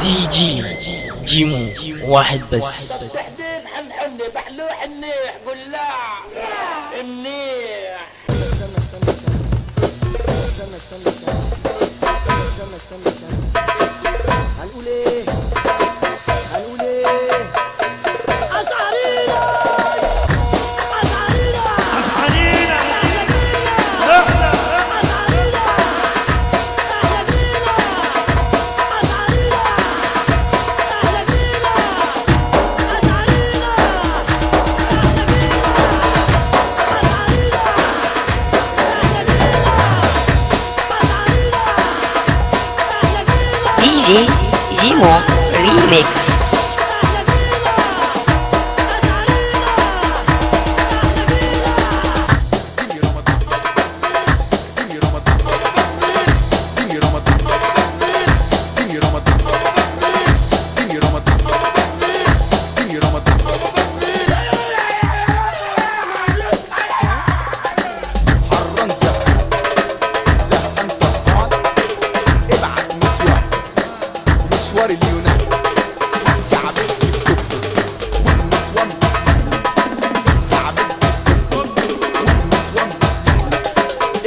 دي جي جيمو واحد بس. تحديد حنحني بحلوح منيح قول لا منيح. هنقول ايه هنقول ايه دي جي جيمو ريميكس. اليونان كعبت والنسوان كعبت والنسوان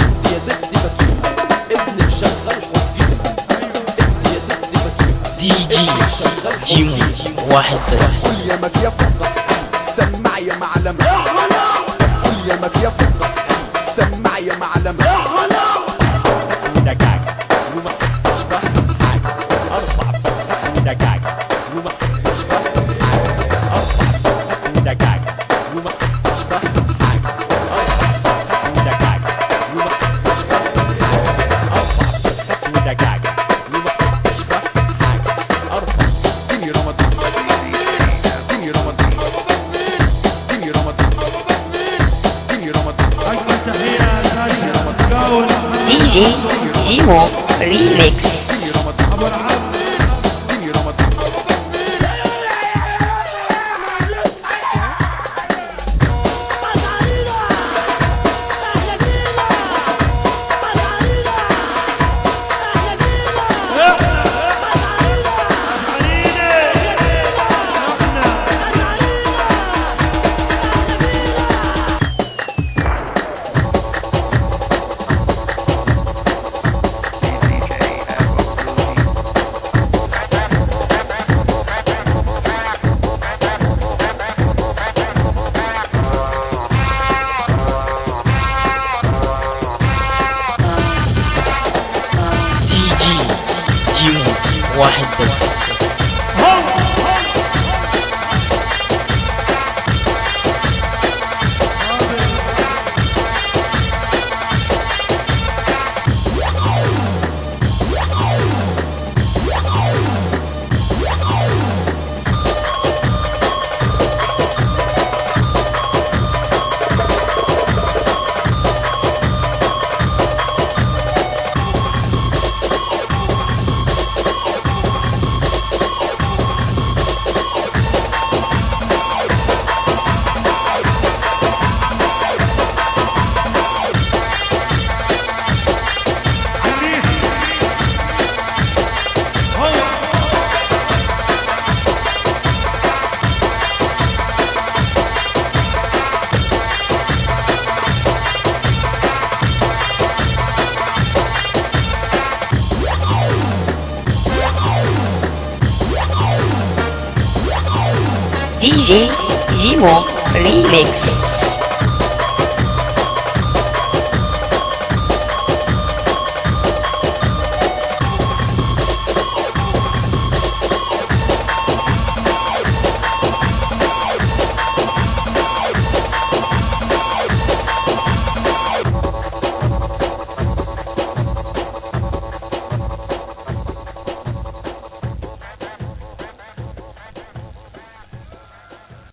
انت يا ست بكير ابنك شغال حطيها انت يا ست بكير دي جي جيمو واحد بس. قول يا مك يا فخر سمع يا معلمة قول يا مك يا فخر سمع يا معلمة ودجاجة ومحدش فاهم حاجة. أربع فرخات ودجاجة ومحدش فاهم حاجة. أربع فرخات ودجاجة ومحدش فاهم حاجة. أربع فرخات ودجاجة ومحدش فاهم حاجة. أربع فرخات ودجاجة ومحدش فاهم حاجة. أربع دنيا رمضان دنيا رمضان دنيا رمضان دنيا رمضان دي جي جيمو ريميكس. دنيا رمضان دنيا رمضان دي جي جيمو واحد بس. دي جي جيمو ريميكس.